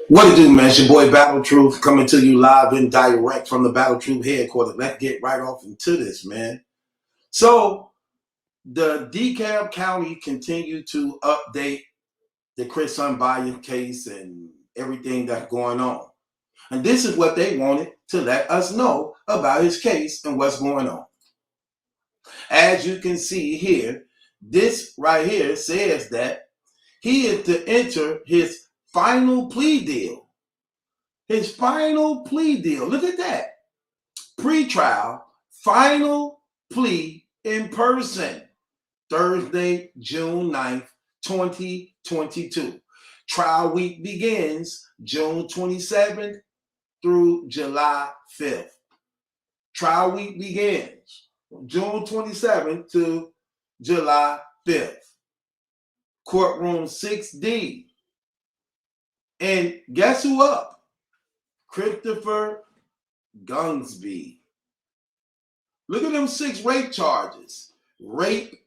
What it do, man? It's your boy Battle Truth coming to you live and direct from the Battle Truth headquarters. Let's get right off into this, man. So the DeKalb County continued to update the Chris Unbias case and everything that's going on. And this is what they wanted to let us know about his case and what's going on. As you can see here, this right here says that he is to enter his final plea deal. His final plea deal. Look at that. Pre-trial, final plea in person. Thursday, June 9th, 2022. Trial week begins June 27th through July 5th. Trial week begins June 27th to July 5th. Courtroom 6D. And guess who up? Christopher Gunsby. Look at them 6 rape charges. Rape,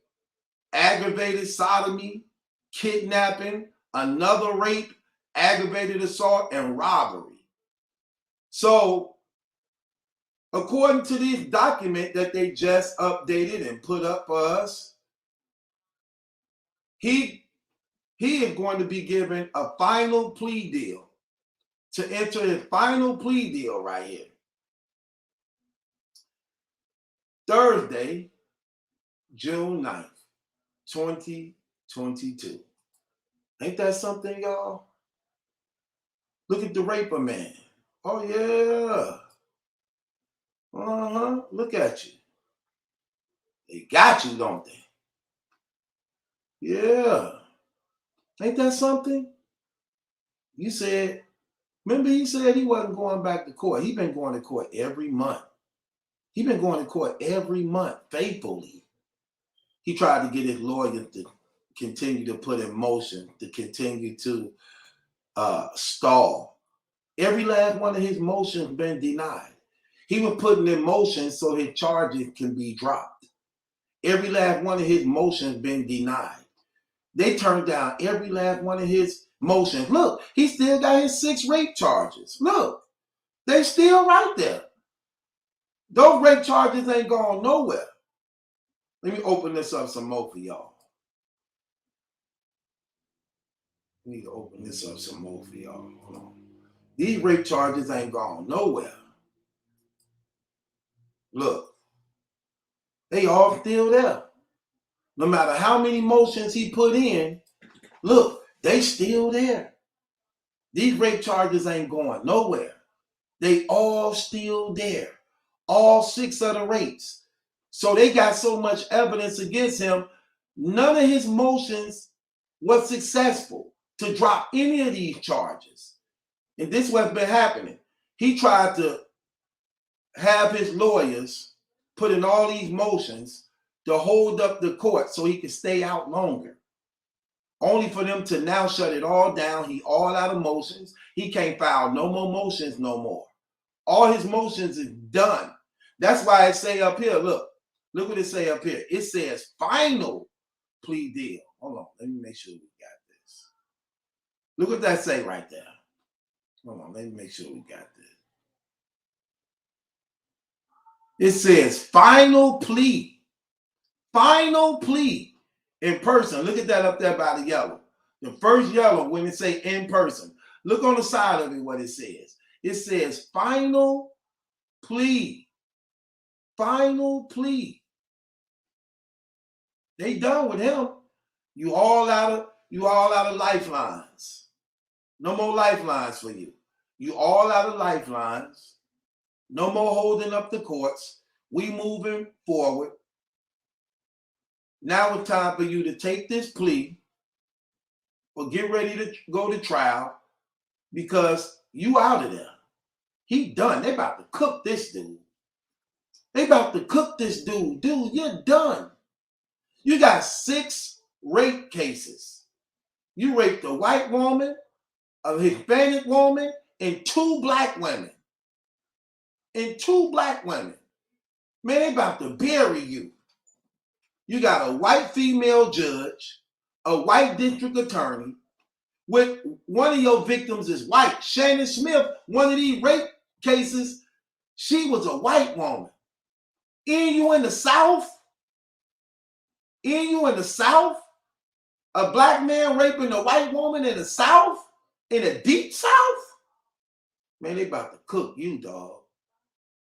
aggravated sodomy, kidnapping, another rape, aggravated assault, and robbery. So, according to this document that they just updated and put up for us, he is going to be given a final plea deal. To enter his final plea deal right here. Thursday, June 9th, 2022. Ain't that something, y'all? Look at the raper man. Oh, yeah. Look at you. They got you, don't they? Yeah. Ain't that something? You said, remember he said he wasn't going back to court. He's been going to court every month. He's been going to court every month faithfully. He tried to get his lawyers to continue to put in motion, to continue to stall. Every last one of his motions been denied. He was putting in motion so his charges can be dropped. Every last one of his motions been denied. They turned down every last one of his motions. Look, he still got his 6 rape charges. Look, they still right there. Those rape charges ain't going nowhere. Let me open this up some more for y'all. I need to open this up some more for y'all. Hold on. These rape charges ain't gone nowhere. Look, they all still there. No matter how many motions he put in, look, they still there. These rape charges ain't going nowhere. They all still there. All 6 of the rapes. So they got so much evidence against him, none of his motions was successful to drop any of these charges. And this is what's been happening. He tried to have his lawyers put in all these motions to hold up the court so he could stay out longer. Only for them to now shut it all down. He all out of motions. He can't file no more motions no more. All his motions is done. That's why it say up here, look what it say up here. It says final plea deal. Hold on, let me make sure we got this. Look what that say right there. Hold on, let me make sure we got this. It says final plea. Final plea in person. Look at that up there by the yellow. The first yellow when it say in person. Look on the side of it what it says. It says final plea. Final plea. They done with him. You all out of lifelines. No more lifelines for you. You all out of lifelines. No more holding up the courts. We moving forward. Now it's time for you to take this plea or get ready to go to trial because you out of there. He done. They about to cook this dude. They about to cook this dude. Dude, you're done. You got 6 rape cases. You raped a white woman, a Hispanic woman, and 2 black women. And 2 black women. Man, they about to bury you. You got a white female judge, a white district attorney, with one of your victims is white. Shannon Smith, one of these rape cases, she was a white woman. You in the South? You in the South? A black man raping a white woman in the South? In the deep South? Man, they about to cook you, dog.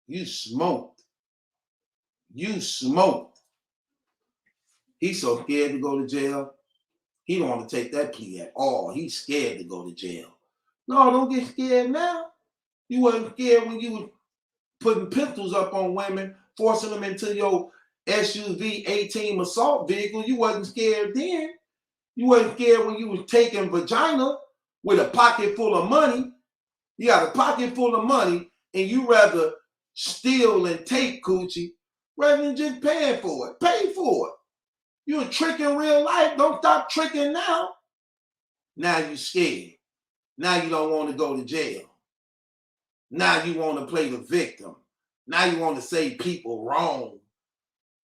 You smoked. You smoked. He's so scared to go to jail. He don't want to take that plea at all. He's scared to go to jail. No, don't get scared now. You wasn't scared when you were putting pistols up on women, forcing them into your SUV 18 assault vehicle. You wasn't scared then. You wasn't scared when you was taking vagina with a pocket full of money. You got a pocket full of money and you rather steal and take coochie rather than just paying for it. Pay for it. You're a trick in real life. Don't stop tricking now. Now you scared. Now you don't want to go to jail. Now you want to play the victim. Now you want to say people wrong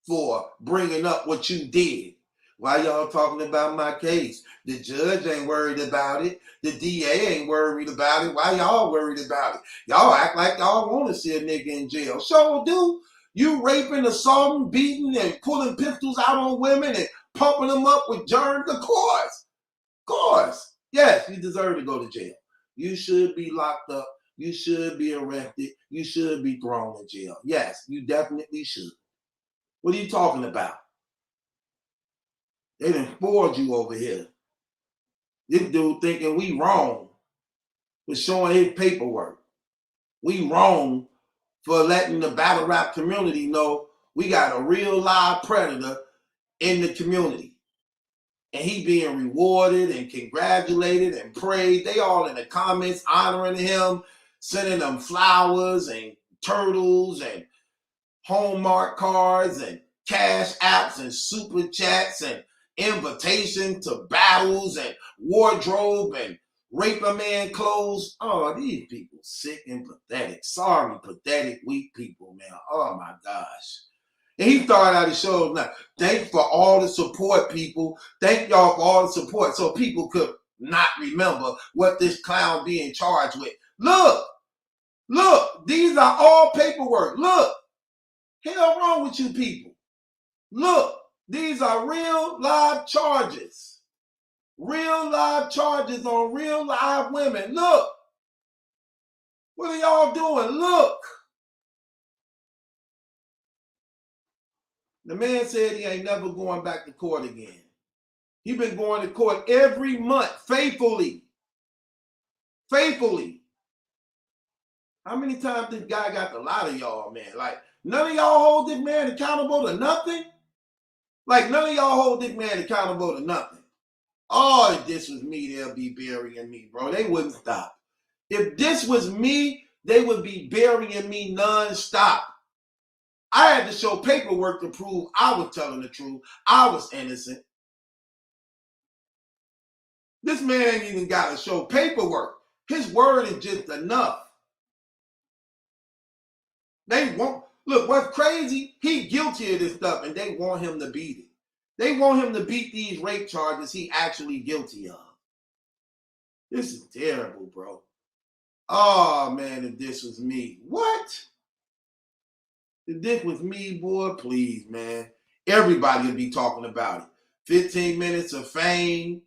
for bringing up what you did. Why y'all talking about my case? The judge ain't worried about it. The DA ain't worried about it. Why y'all worried about it? Y'all act like y'all want to see a nigga in jail. Sure do. You raping, assaulting, beating, and pulling pistols out on women and pumping them up with germs? Of course. Of course. Yes, you deserve to go to jail. You should be locked up. You should be arrested. You should be thrown in jail. Yes, you definitely should. What are you talking about? They done spoiled you over here. This dude thinking we wrong for showing his paperwork. We wrong for letting the battle rap community know we got a real live predator in the community. And he being rewarded and congratulated and praised. They all in the comments honoring him, sending them flowers and turtles and Hallmark cards and cash apps and super chats and invitation to battles and wardrobe and rape a man clothes. Oh, these people sick and pathetic. Sorry, pathetic, weak people, man. Oh my gosh. And he started out his show now. Thanks for all the support, people. Thank y'all for all the support. So people could not remember what this clown being charged with. Look, these are all paperwork. Look. Hell wrong with you people. Look, these are real live charges. Real live charges on real live women. Look. What are y'all doing? Look. The man said he ain't never going back to court again. He been going to court every month, faithfully. Faithfully. How many times this guy got to lie to y'all, man? Like, none of y'all hold this man accountable to nothing? Like, none of y'all hold this man accountable to nothing. Oh, if this was me, they'll be burying me, bro. They wouldn't stop. If this was me, they would be burying me non-stop. I had to show paperwork to prove I was telling the truth. I was innocent. This man ain't even got to show paperwork. His word is just enough. They won't. Look, what's crazy, he guilty of this stuff, and they want him to beat it. They want him to beat these rape charges he actually guilty of. This is terrible, bro. Oh, man, if this was me. What? If this was me, boy, please, man. Everybody would be talking about it. 15 minutes of fame.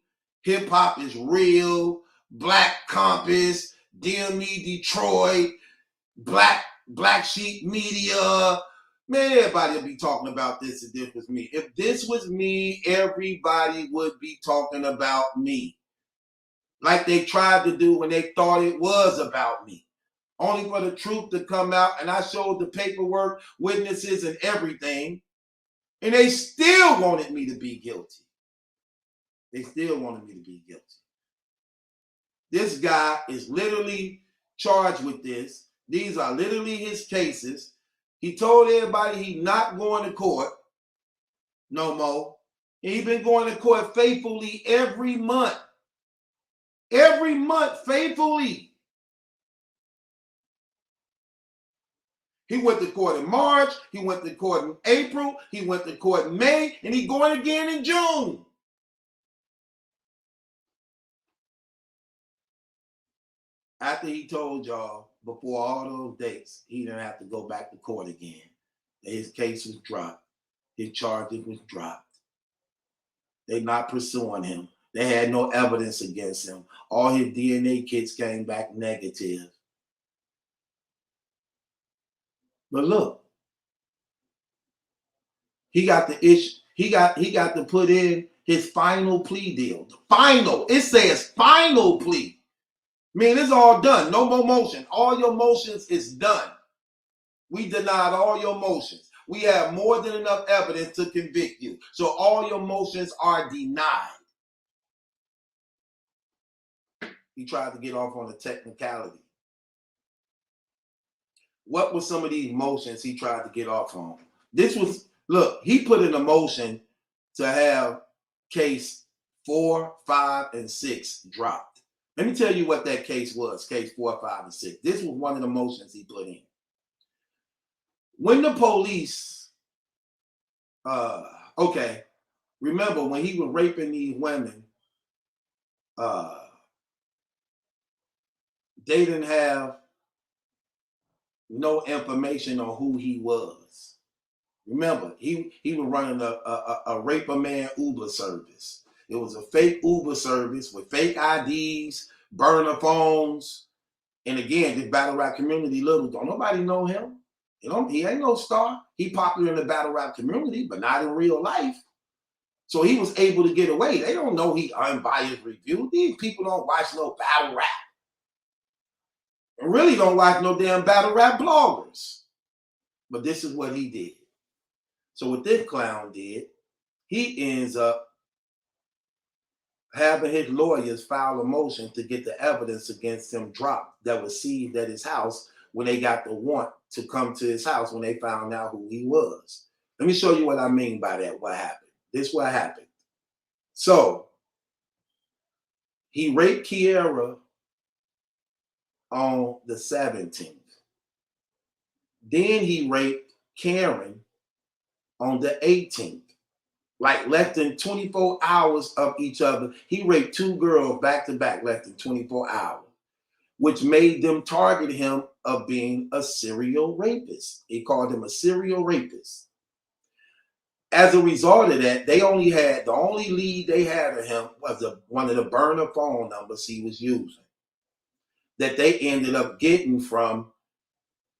Hip-hop is real. Black Compass. DME Detroit. Black Sheep Media. Man, everybody would be talking about this if this was me. If this was me, everybody would be talking about me. Like they tried to do when they thought it was about me. Only for the truth to come out, and I showed the paperwork, witnesses, and everything, and they still wanted me to be guilty. They still wanted me to be guilty. This guy is literally charged with this. These are literally his cases. He told everybody he's not going to court no more. And he's been going to court faithfully every month. Every month, faithfully. He went to court in March. He went to court in April. He went to court in May. And he's going again in June. After he told y'all before all those dates, he didn't have to go back to court again. His case was dropped. His charges was dropped. They're not pursuing him. They had no evidence against him. All his DNA kits came back negative. But look, he got the issue. He got to put in his final plea deal. The final. It says final plea. I mean, it's all done. No more motion. All your motions is done. We denied all your motions. We have more than enough evidence to convict you. So all your motions are denied. He tried to get off on a technicality. What were some of these motions he tried to get off on? This was, look, he put in a motion to have case 4, 5, and 6 dropped. Let me tell you what that case was, case 4, 5, and 6. This was one of the motions he put in. When the police, okay, remember when he was raping these women, they didn't have no information on who he was. Remember, he was running a rape a man Uber service. It was a fake Uber service with fake IDs, burner phones. And again, this battle rap community, little don't nobody know him. He ain't no star. He popular in the battle rap community, but not in real life. So he was able to get away. They don't know he unbiased review. These people don't watch no battle rap. And really don't watch no damn battle rap bloggers. But this is what he did. So what this clown did, he ends up having his lawyers file a motion to get the evidence against him dropped that was seized at his house when they got the warrant to come to his house when they found out who he was. Let me show you what I mean by that, what happened. This is what happened. So, he raped Kiera on the 17th. Then he raped Karen on the 18th. Like less than 24 hours of each other. He raped 2 girls back to back, less than 24 hours, which made them target him of being a serial rapist. He called him a serial rapist. As a result of that, the only lead they had of him was one of the burner phone numbers he was using that they ended up getting from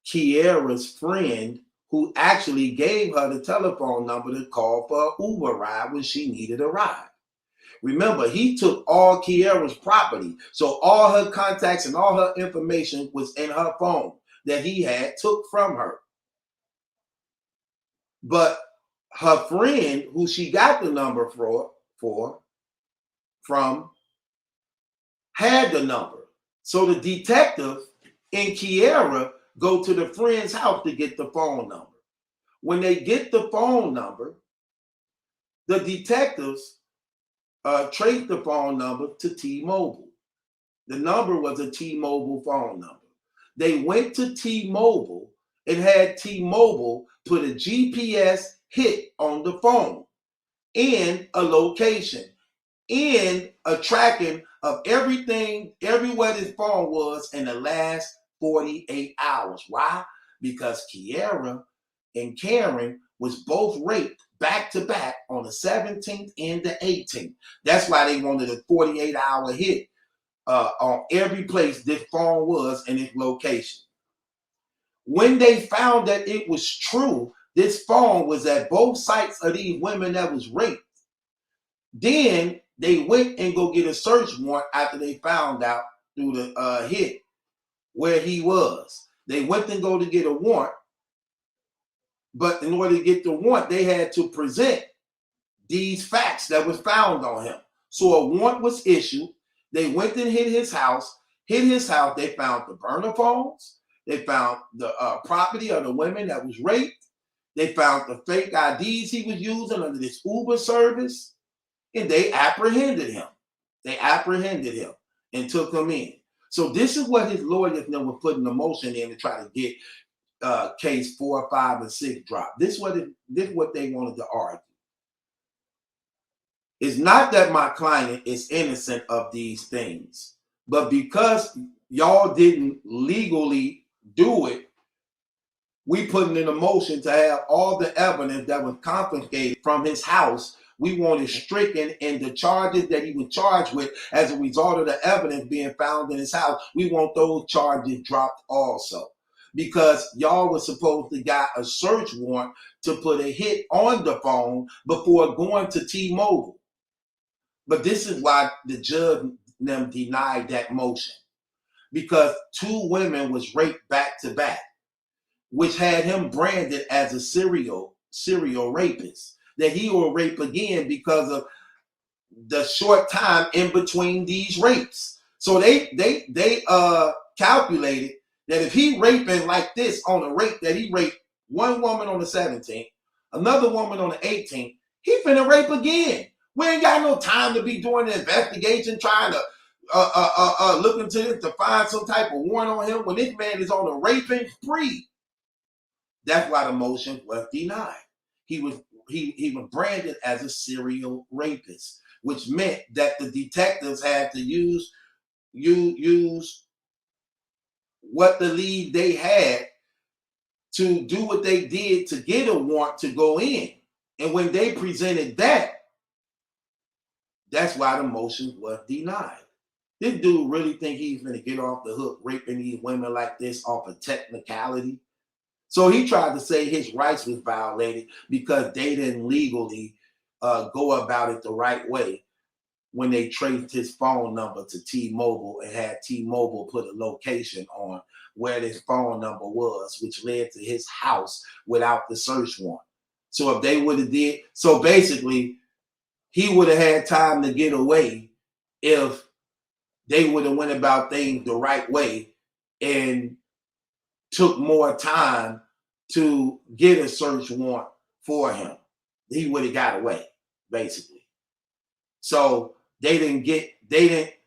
Kiera's friend, who actually gave her the telephone number to call for an Uber ride when she needed a ride. Remember, he took all Kiera's property. So all her contacts and all her information was in her phone that he had took from her. But her friend, who she got the number from, had the number. So the detective and Kiera go to the friend's house to get the phone number. When they get the phone number, the detectives traced the phone number to T-Mobile. The number was a T-Mobile phone number. They went to T-Mobile and had T-Mobile put a GPS hit on the phone and a location and a tracking of everything, everywhere this phone was in the last 48 hours. Why? Because Kiera and Karen was both raped back to back on the 17th and the 18th. That's why they wanted a 48-hour hit on every place this phone was and its location. When they found that it was true, this phone was at both sites of these women that was raped, then they went and go get a search warrant after they found out through the hit where he was. They went and go to get a warrant, but in order to get the warrant, they had to present these facts that was found on him. So a warrant was issued. They went and hit his house. They found the burner phones. They found the property of the women that was raped. They found the fake IDs he was using under this Uber service. And they apprehended him. And took him in. So this is what his lawyers were putting the motion in to try to get case 4, 5, and 6 dropped. This is what they wanted to argue. It's not that my client is innocent of these things, But because y'all didn't legally do it, we put in a motion to have all the evidence that was confiscated from his house. We wanted stricken, and the charges that he was charged with as a result of the evidence being found in his house, we want those charges dropped also. Because y'all was supposed to got a search warrant to put a hit on the phone before going to T-Mobile. But this is why the judge them denied that motion. Because 2 women was raped back to back, which had him branded as a serial rapist. That he will rape again because of the short time in between these rapes. So they calculated that if he raping like this on a rape, that he raped one woman on the 17th, another woman on the 18th, he finna rape again. We ain't got no time to be doing the investigation, trying to look into this to find some type of warrant on him when this man is on a raping spree. That's why the motion was denied. He was branded as a serial rapist, which meant that the detectives had to use what the lead they had to do what they did to get a warrant to go in. And when they presented that, that's why the motion was denied. This dude really think he's gonna get off the hook raping these women like this off a technicality? So he tried to say his rights was violated because they didn't legally go about it the right way when they traced his phone number to T-Mobile and had T-Mobile put a location on where this phone number was, which led to his house without the search warrant. So if they would have did, so basically he would have had time to get away if they would have went about things the right way and took more time to get a search warrant for him. He would have got away, basically. So they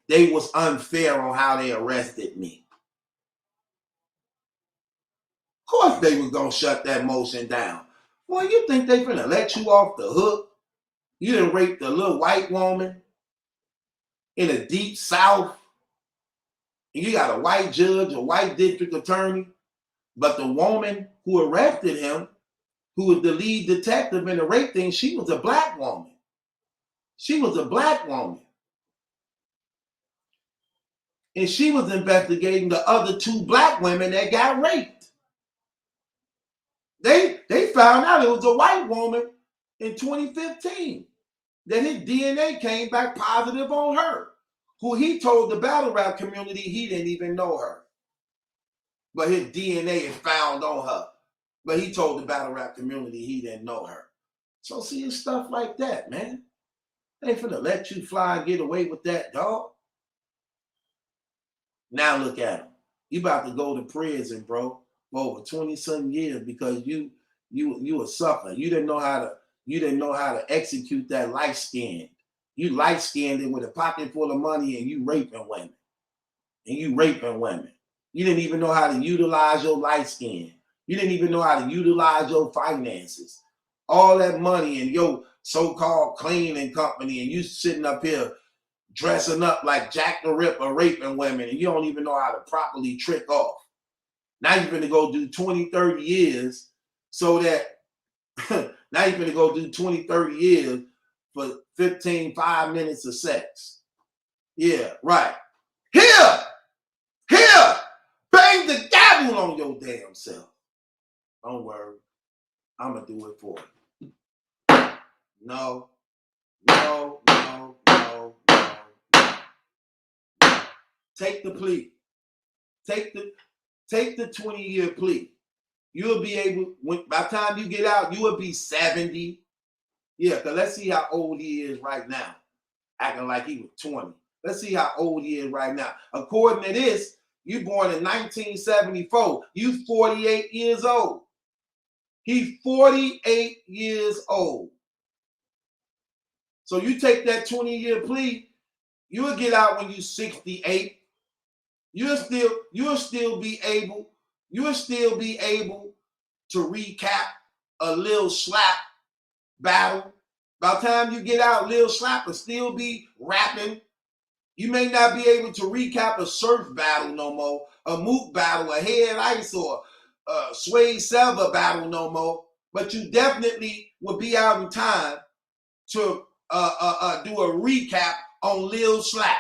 was unfair on how they arrested me. Of course they was gonna shut that motion down. Well, you think they finna let you off the hook? You done raped a little white woman in a deep south, and you got a white judge, a white district attorney, but the woman who arrested him, who was the lead detective in the rape thing, she was a black woman. She was a black woman. And she was investigating the other 2 black women that got raped. They found out it was a white woman in 2015 that his DNA came back positive on her, who he told the battle rap community he didn't even know her. But his DNA is found on her. But he told the battle rap community he didn't know her. So see, it's stuff like that, man. They ain't finna let you fly and get away with that, dog. Now look at him. You about to go to prison, bro, for over 20-some years because you a sucker. You didn't know how to execute that light skin. You light skinned it with a pocket full of money and you raping women. You didn't even know how to utilize your light skin. You didn't even know how to utilize your finances. All that money in your so-called cleaning company, and you sitting up here dressing up like Jack the Ripper, raping women, and you don't even know how to properly trick off. Now you're going to go do 20, 30 years so that, now you're going to go do 20, 30 years for 5 minutes of sex. Yeah, right. Here, bang the gavel on your damn self. Don't worry, I'm going to do it for you. No. Take the plea. Take the 20-year plea. You'll be able, by the time you get out, you will be 70. Yeah, because let's see how old he is right now. Acting like he was 20. Let's see how old he is right now. According to this, you born in 1974. You 48 years old. He's 48 years old. So you take that 20-year plea, you will get out when you're 68. You'll still be able to recap a Lil Slap battle. By the time you get out, Lil Slap will still be rapping You may not be able to recap a surf battle no more, a moot battle, a head ice, or a suede silver battle no more, but you definitely will be out in time to do a recap on Lil Slap.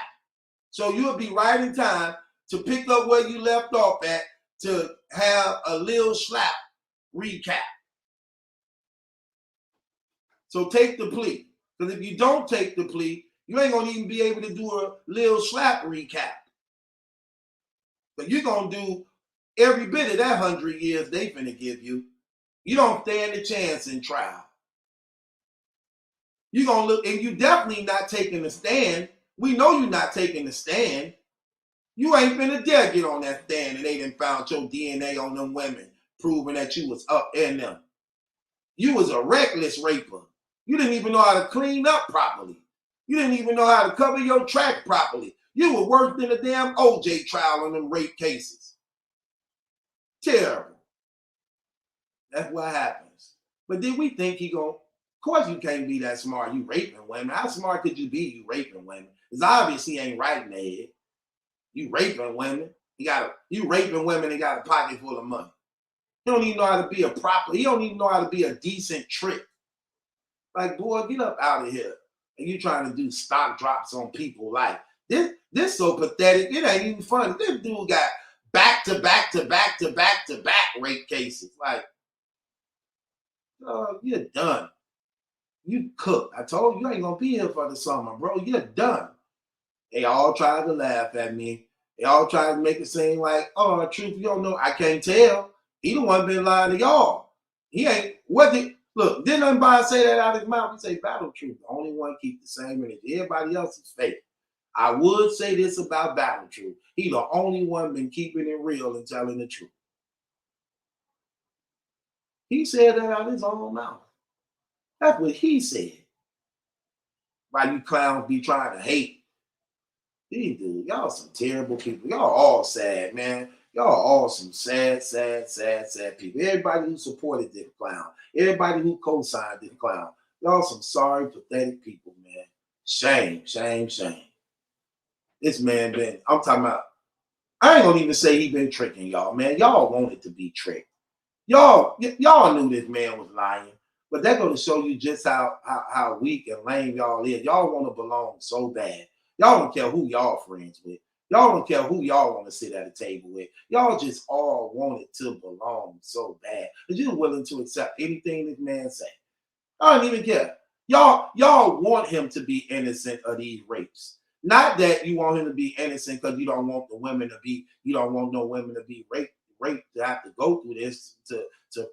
So you'll be right in time to pick up where you left off at to have a Lil Slap recap. So take the plea. Because if you don't take the plea, you ain't going to even be able to do a Lil Slap recap. But you're going to do every bit of that 100 years they finna give you. You don't stand a chance in trial. You're going to look, and you definitely not taking the stand. We know you're not taking the stand. You ain't finna dare get on that stand and they done found your DNA on them women, proving that you was up in them. You was a reckless raper. You didn't even know how to clean up properly. You didn't even know how to cover your track properly. You were worse than a damn OJ trial on them rape cases. Terrible. That's what happens. But did we think he gonna? Of course you can't be that smart. You raping women. How smart could you be? You raping women. It's obvious he ain't right in the head. You raping women. You raping women and got a pocket full of money. He don't even know how to be he don't even know how to be a decent trick. Like, boy, get up out of here. And you trying to do stock drops on people like this so pathetic. It ain't even funny. This dude got back to back rape cases. Like, you're done. You cooked. I told you ain't gonna be here for the summer, bro. You're done. They all tried to laugh at me. They all tried to make it seem like, oh, truth, you don't know. I can't tell. He the one been lying to y'all. He ain't. Look, didn't Unbias say that out of his mouth? He say, Battle Truth, the only one keep the same energy. Everybody else is fake. I would say this about Battle Truth. He the only one been keeping it real and telling the truth. He said that out of his own mouth. That's what he said. Why you clowns be trying to hate? These dudes, y'all some terrible people. Y'all all sad, man. Y'all all some sad people. Everybody who supported this clown, everybody who co-signed this clown, y'all some sorry, pathetic people, man. Shame. This man I'm talking about, I ain't gonna even say he been tricking y'all, man. Y'all wanted to be tricked. Y'all knew this man was lying. But that's gonna show you just how weak and lame y'all is. Y'all want to belong so bad. Y'all don't care who y'all friends with. Y'all don't care who y'all want to sit at a table with. Y'all just all wanted to belong so bad that you're willing to accept anything this man say. I don't even care. Y'all want him to be innocent of these rapes. Not that you want him to be innocent because you don't want you don't want no women to be raped to have to go through this to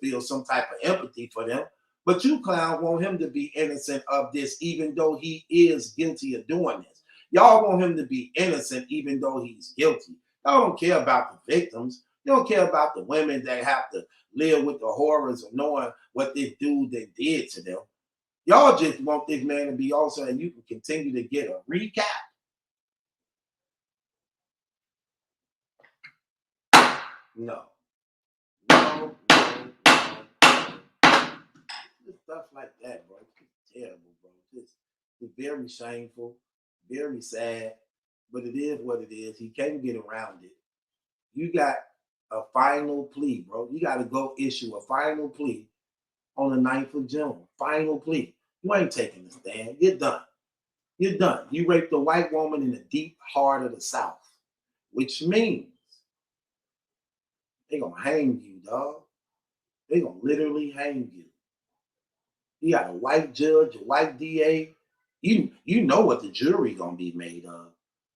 feel some type of empathy for them. But you clown want him to be innocent of this, even though he is guilty of doing this. Y'all want him to be innocent, even though he's guilty. Y'all don't care about the victims. You don't care about the women that have to live with the horrors of knowing what this dude did to them. Y'all just want this man to be also, and you can continue to get a recap. No. Stuff like that, bro. It's terrible, bro. It's very shameful, very sad, but it is what it is. He can't get around it. You got a final plea, bro. You got to go issue a final plea on the 9th of June. Final plea. You ain't taking the stand. You're done. You're done. You raped a white woman in the deep heart of the South, which means they're going to hang you, dog. They're going to literally hang you. You got a white judge, a white DA. You know what the jury gonna be made of.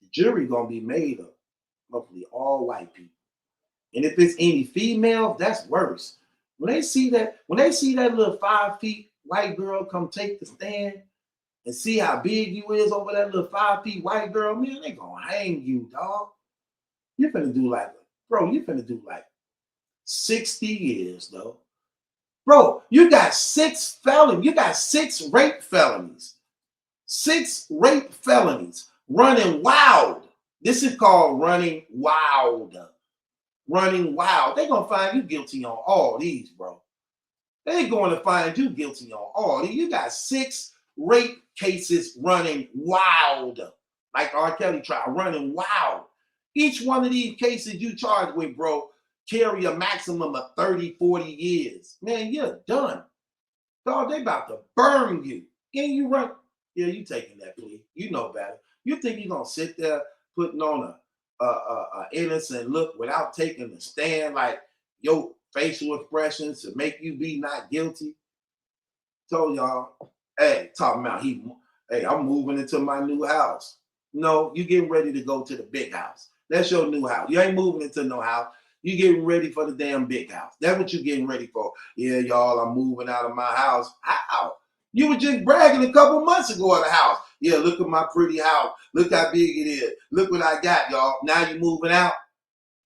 The jury gonna be made of hopefully all white people. And if it's any female, that's worse. When they see that little 5 feet white girl come take the stand and see how big you is over that little 5 feet white girl, man, they gonna hang you, dog. You're finna do like 60 years, though. Bro, you got 6 felonies. You got 6 rape felonies. 6 rape felonies. Running wild. This is called running wild. Running wild. They're going to find you guilty on all these, bro. They're going to find you guilty on all these. You got 6 rape cases running wild. like the R. Kelly trial, running wild. Each one of these cases you charged with, bro, carry a maximum of 30, 40 years. Man, you're done. Dog, they about to burn you. And you run. Yeah, you taking that plea. You know better. You think you're going to sit there putting on a innocent look without taking a stand, like your facial expressions to make you be not guilty? Told y'all, hey, talking about hey, I'm moving into my new house. No, you getting ready to go to the big house. That's your new house. You ain't moving into no house. You getting ready for the damn big house. That's what you getting ready for. Yeah, y'all, I'm moving out of my house. How? You were just bragging a couple months ago at the house. Yeah, look at my pretty house. Look how big it is. Look what I got, y'all. Now you moving out.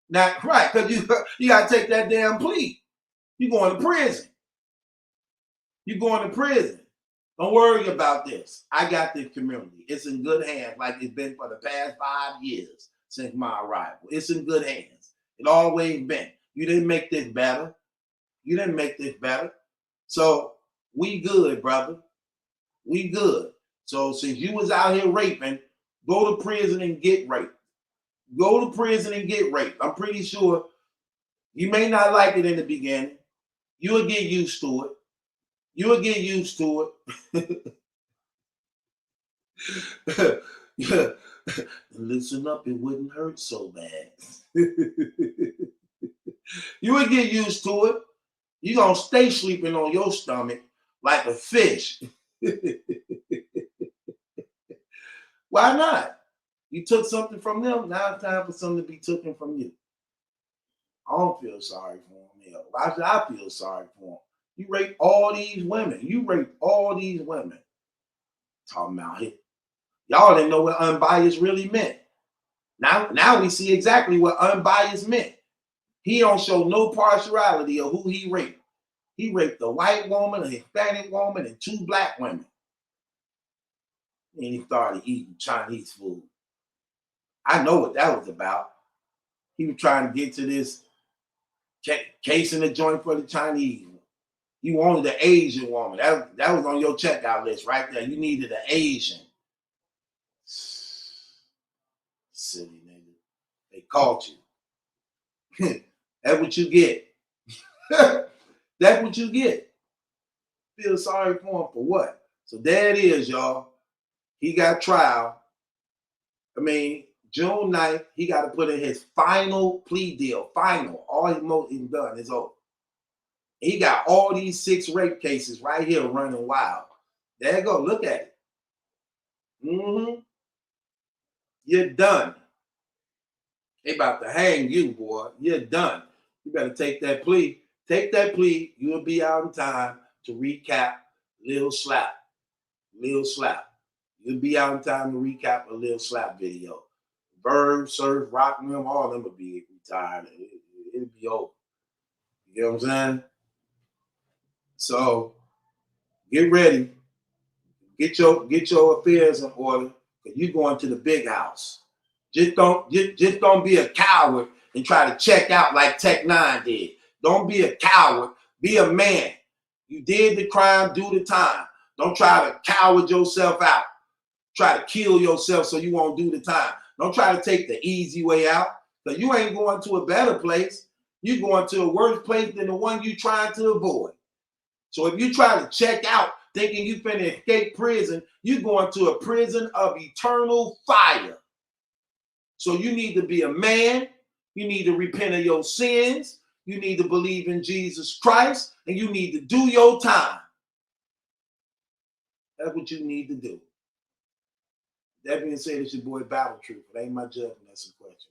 Now, right, because you got to take that damn plea. You going to prison. You going to prison. Don't worry about this. I got this community. It's in good hands like it's been for the past 5 years since my arrival. It's in good hands. It always been. You didn't make this better. You didn't make this better. So we good, brother. We good. So since you was out here raping, go to prison and get raped. Go to prison and get raped. I'm pretty sure you may not like it in the beginning. You'll get used to it. You'll get used to it. Yeah. Listen up, it wouldn't hurt so bad. You would get used to it. You're going to stay sleeping on your stomach like a fish. Why not? You took something from them. Now it's time for something to be taken from you. I don't feel sorry for them. Hell. Why should I feel sorry for them? You raped all these women. You raped all these women. Talking about it. Y'all didn't know what unbiased really meant. Now we see exactly what unbiased meant. He don't show no partiality of who he raped. He raped a white woman, a Hispanic woman, and 2 black women. And he started eating Chinese food. I know what that was about. He was trying to get to this case in the joint for the Chinese. You wanted the Asian woman. That was on your checkout list right there. You needed an Asian. Silly nigga. They caught you. That's what you get. That's what you get. Feel sorry for him for what? So there it is, y'all. He got trial. I mean, June 9th, he got to put in his final plea deal. Final. All his motion done is over. He got all these 6 rape cases right here running wild. There you go. Look at it. You're done. They about to hang you, boy. You're done. You better take that plea. Take that plea. You'll be out in time to recap Lil Slap. Lil Slap. You'll be out in time to recap a Lil Slap video. Verb, Surf, Rock, them, all of them will be retired. It'll be over. You know what I'm saying? So get ready. Get your affairs in order. You're going to the big house. Just don't be a coward and try to check out like Tech 9 did. Don't be a coward. Be a man. You did the crime, do the time. Don't try to coward yourself out. Try to kill yourself so you won't do the time. Don't try to take the easy way out. Because you ain't going to a better place. You're going to a worse place than the one you're trying to avoid. So if you try to check out thinking you finna escape prison, you're going to a prison of eternal fire. So you need to be a man. You need to repent of your sins. You need to believe in Jesus Christ. And you need to do your time. That's what you need to do. That being said, it's your boy Battle Truth. It ain't my judgment. That's a question.